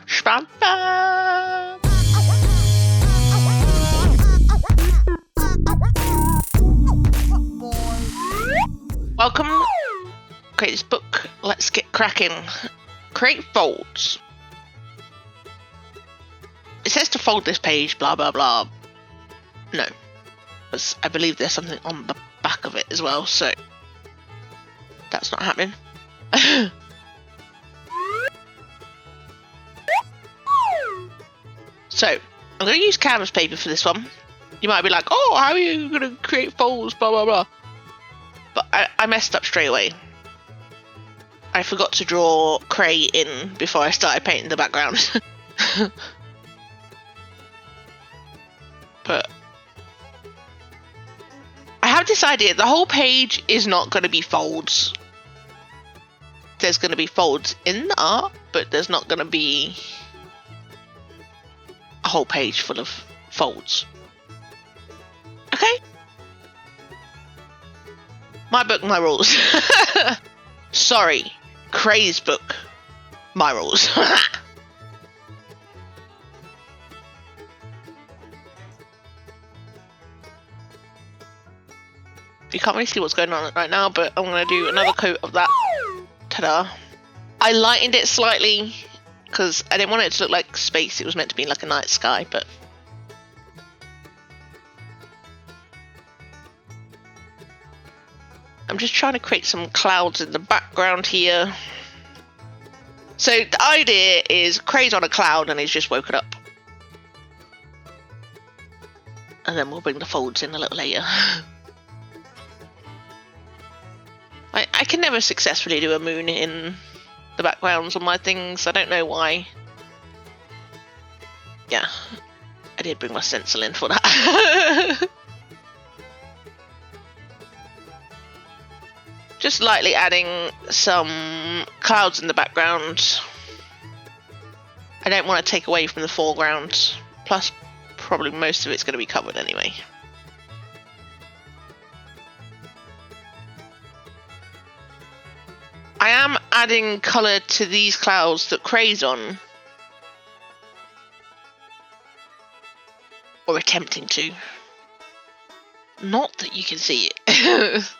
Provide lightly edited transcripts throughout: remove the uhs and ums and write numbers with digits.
Spam, spam. Welcome. Create this book. Let's get cracking. Create folds. It says to fold this page, blah blah blah. No, because I believe there's something on the back of it as well, so that's not happening. So I'm going to use canvas paper for this one. You might be like, oh, how are you going to create folds, blah blah blah. But I messed up straight away. I forgot to draw Cray in before I started painting the background. But I have this idea. The whole page is not going to be folds. There's going to be folds in the art, but there's not going to be a whole page full of folds. Okay? My book, my rules. Sorry, Cray's book, my rules. You can't really see what's going on right now, but I'm going to do another coat of that. Ta-da. I lightened it slightly because I didn't want it to look like space. It was meant to be like a night sky, but I'm just trying to create some clouds in the background here. So the idea is Cray's on a cloud and he's just woken up. And then we'll bring the folds in a little later. I can never successfully do a moon in the backgrounds on my things. I don't know why. Yeah, I did bring my stencil in for that. Just lightly adding some clouds in the background. I don't want to take away from the foreground. Plus, probably most of it's going to be covered anyway. I am adding colour to these clouds that Cray's on. Or attempting to. Not that you can see it.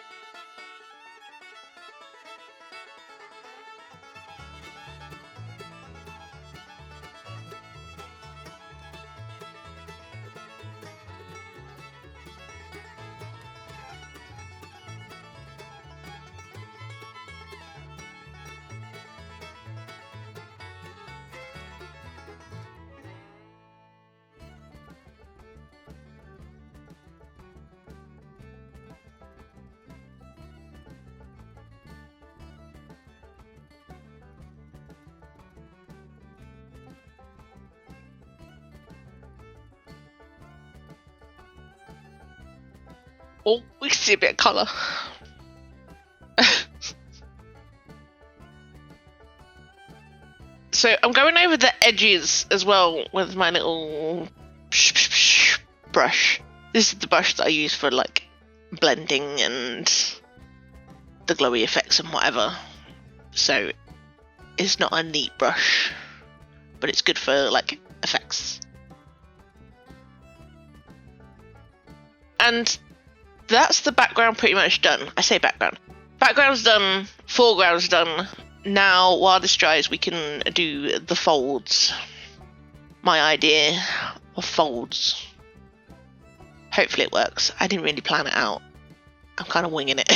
Oh, we can see a bit of colour. So I'm going over the edges as well with my little brush. This is the brush that I use for like blending and the glowy effects and whatever. So it's not a neat brush, but it's good for like effects. And that's the background pretty much done. I say background. Background's done, foreground's done. Now, while this dries, we can do the folds. My idea of folds. Hopefully it works. I didn't really plan it out. I'm kind of winging it.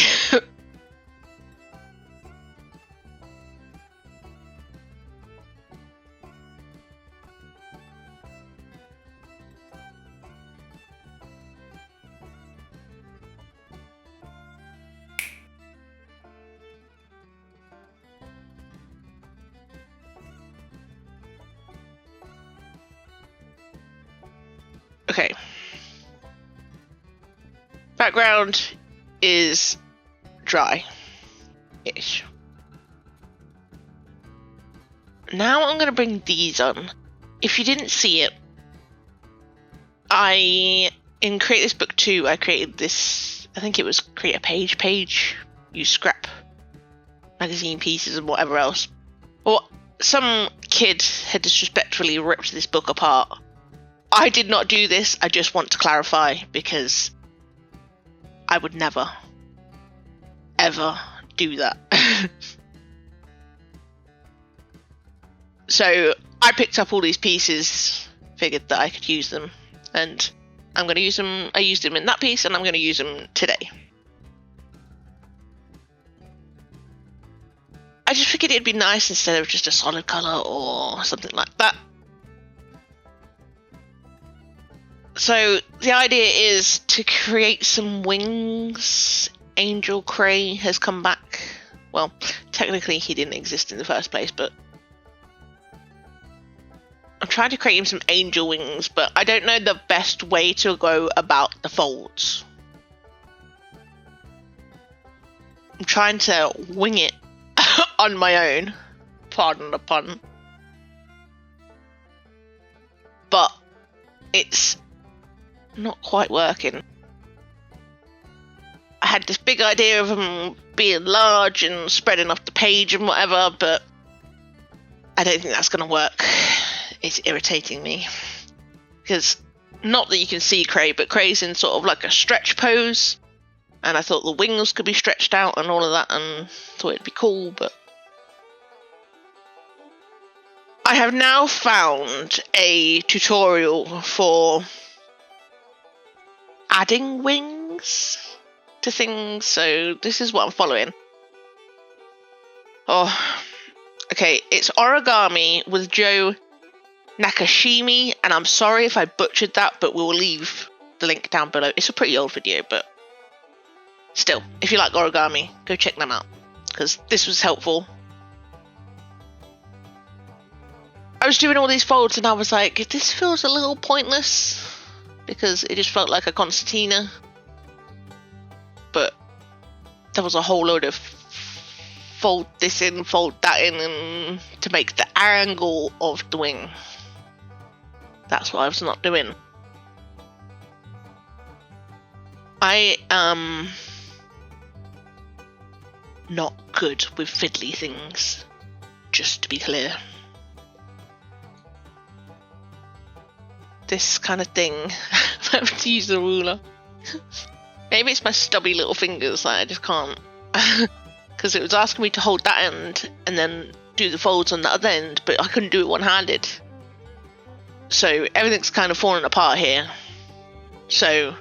Okay. Background is dry-ish. Now I'm going to bring these on. If you didn't see it, in Create This Book 2, I created this, I think it was Create a page, use scrap magazine pieces and whatever else. Or some kid had disrespectfully ripped this book apart. I did not do this, I just want to clarify, because I would never, ever do that. So I picked up all these pieces, figured that I could use them, and I'm going to use them. I used them in that piece, and I'm going to use them today. I just figured it'd be nice instead of just a solid colour or something like that. So the idea is to create some wings. Angel Cray has come back. Well, technically he didn't exist in the first place, but I'm trying to create him some angel wings, but I don't know the best way to go about the folds. I'm trying to wing it on my own. Pardon the pun. But it's not quite working. I had this big idea of them being large and spreading off the page and whatever, but I don't think that's going to work. It's irritating me. Because, not that you can see Cray, but Cray's in sort of like a stretch pose. And I thought the wings could be stretched out and all of that, and thought it'd be cool, but I have now found a tutorial for adding wings to things, so this is what I'm following. Oh, okay, it's Origami with Joe Nakashimi, and I'm sorry if I butchered that, but we'll leave the link down below. It's a pretty old video, but still, if you like origami, go check them out, because this was helpful. I was doing all these folds and I was like, this feels a little pointless, because it just felt like a concertina, but there was a whole load of fold this in, fold that in, and to make the angle of the wing. That's what I was not doing. I am not good with fiddly things, just to be clear. This kind of thing, I have to use the ruler. Maybe it's my stubby little fingers that I just can't. Because it was asking me to hold that end and then do the folds on the other end, but I couldn't do it one-handed. So everything's kind of falling apart here. So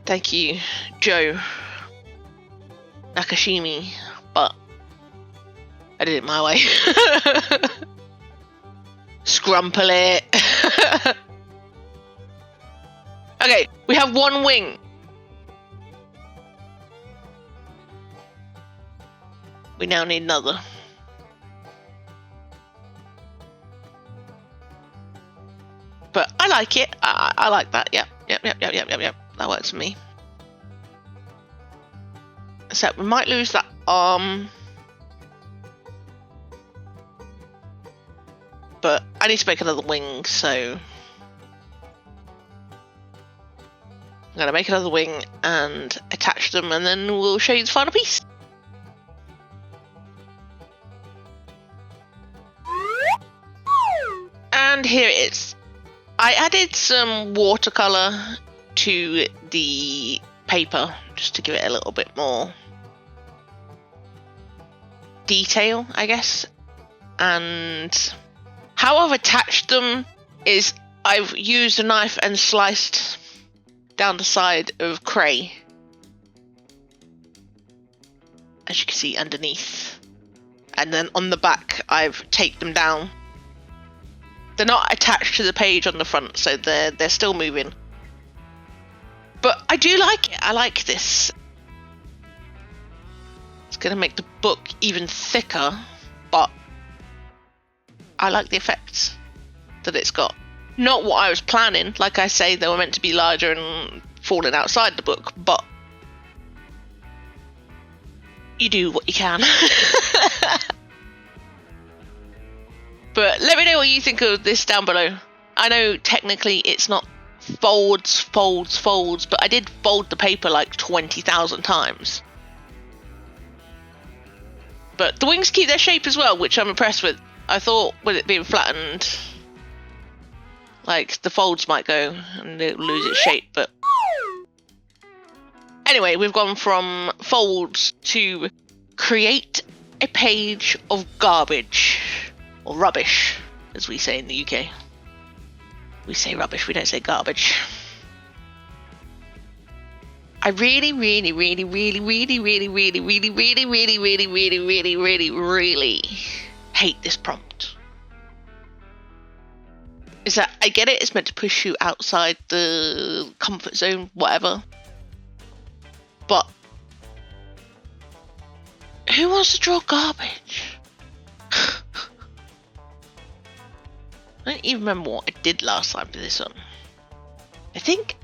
thank you, Joe Nakashimi, but I did it my way. Scrumple it. Okay, we have one wing. We now need another. But I like it. I like that. Yep. That works for me. So we might lose that arm. But I need to make another wing, so I'm going to make another wing and attach them, and then we'll show you the final piece. And here it is. I added some watercolour to the paper just to give it a little bit more detail, I guess. And how I've attached them is I've used a knife and sliced down the side of Cray, as you can see underneath, and then on the back I've taped them down. They're not attached to the page on the front, so they're still moving. But I do like it. I like this. It's going to make the book even thicker, but I like the effects that it's got. Not what I was planning. Like I say, they were meant to be larger and falling outside the book, but you do what you can. But let me know what you think of this down below. I know technically it's not folds, but I did fold the paper like 20,000 times. But the wings keep their shape as well, which I'm impressed with. I thought with it being flattened, like the folds might go and it'll lose its shape, but anyway, we've gone from folds to create a page of garbage, or rubbish, as we say in the UK. We say rubbish, we don't say garbage. I really hate this prompt. Is that, I get it, it's meant to push you outside the comfort zone, whatever. But who wants to draw garbage? I don't even remember what I did last time for this one. I think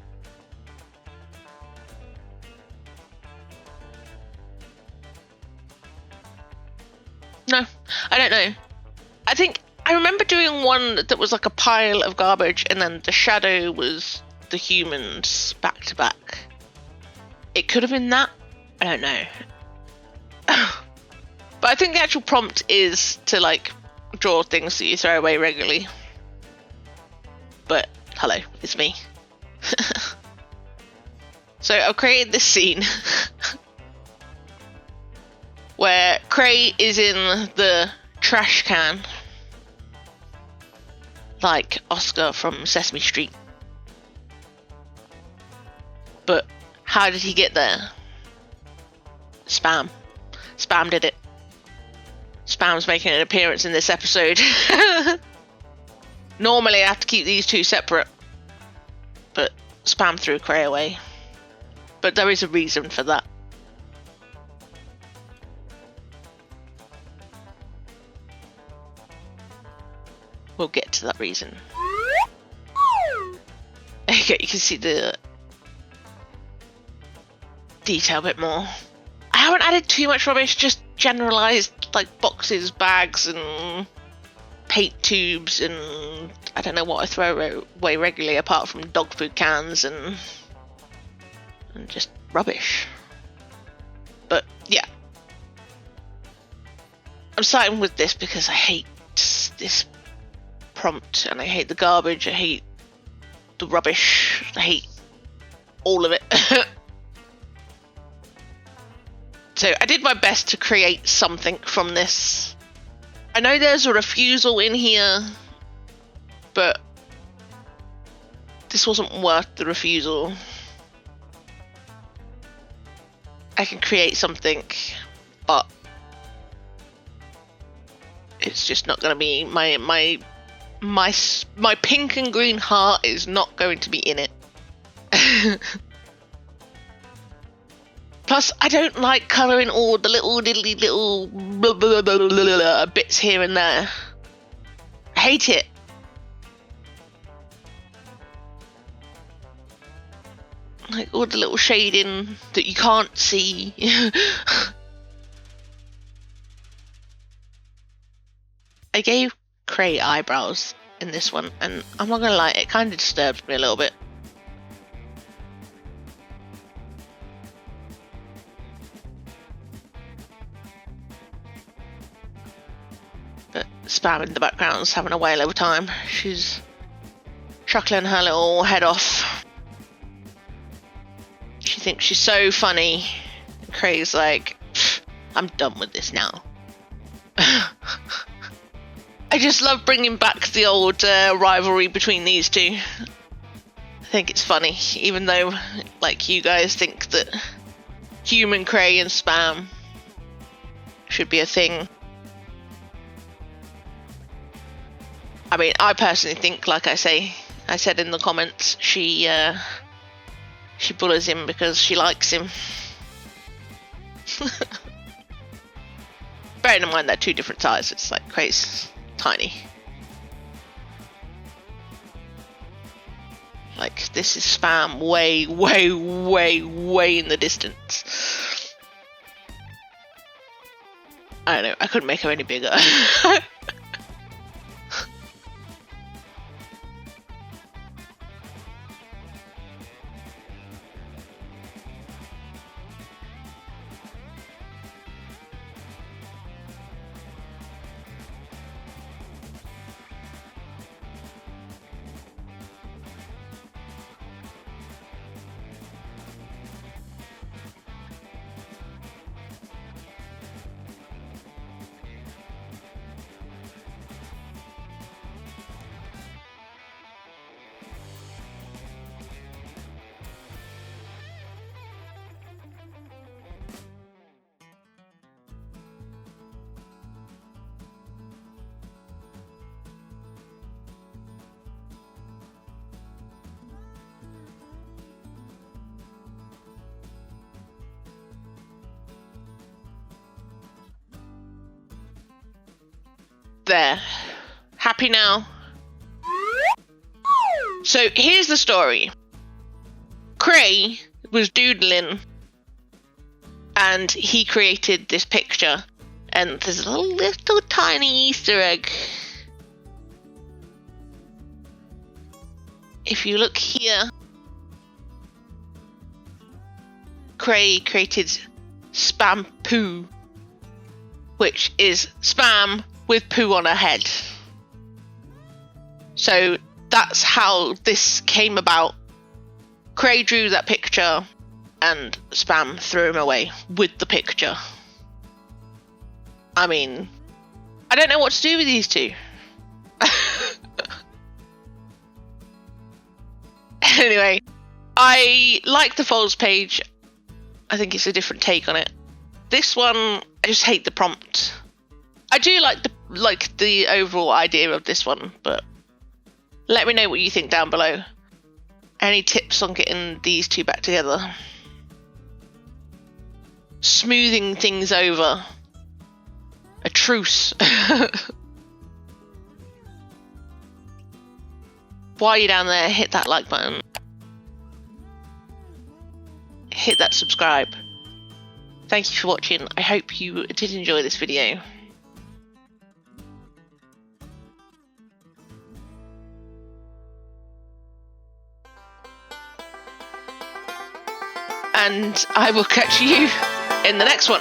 no, I don't know. I think I remember doing one that was like a pile of garbage and then the shadow was the humans back to back. It could have been that. I don't know. But I think the actual prompt is to like draw things that you throw away regularly. But hello, it's me. So I've created this scene where Cray is in the trash can, like Oscar from Sesame Street. But how did he get there? Spam. Spam did it. Spam's making an appearance in this episode. Normally I have to keep these two separate, but Spam threw Cray away. But there is a reason for that. We'll get to that reason. Okay, you can see the detail a bit more. I haven't added too much rubbish, just generalised like boxes, bags and paint tubes and I don't know what I throw away regularly apart from dog food cans and just rubbish. But yeah, I'm starting with this because I hate this prompt and I hate the garbage, I hate the rubbish, I hate all of it. So I did my best to create something from this. I know there's a refusal in here, but this wasn't worth the refusal. I can create something, but it's just not going to be my pink and green heart is not going to be in it. Plus, I don't like colouring all the little bits here and there. I hate it. Like all the little shading that you can't see. I gave Cray eyebrows in this one, and I'm not gonna lie, it kind of disturbs me a little bit. But Spam in the background's having a whale of a time. She's chuckling her little head off. She thinks she's so funny. And Cray's like, I'm done with this now. I just love bringing back the old rivalry between these two. I think it's funny, even though, like, you guys think that human Cray and Spam should be a thing. I mean, I personally think, like I said in the comments, she bullies him because she likes him. Bearing in mind they're two different sizes, it's like Cray's tiny. Like, this is Spam way in the distance. I don't know, I couldn't make her any bigger. There. Happy now? So here's the story. Cray was doodling and he created this picture, and there's a little tiny Easter egg. If you look here, Cray created spam poo, which is spam with poo on her head. So that's how this came about. Cray drew that picture and spam threw him away with the picture. I mean, I don't know what to do with these two. Anyway, I like the Folds page. I think it's a different take on it. This one, I just hate the prompt. I do like the overall idea of this one, but let me know what you think down below. Any tips on getting these two back together? Smoothing things over. A truce. While you're down there, hit that like button. Hit that subscribe. Thank you for watching. I hope you did enjoy this video. And I will catch you in the next one.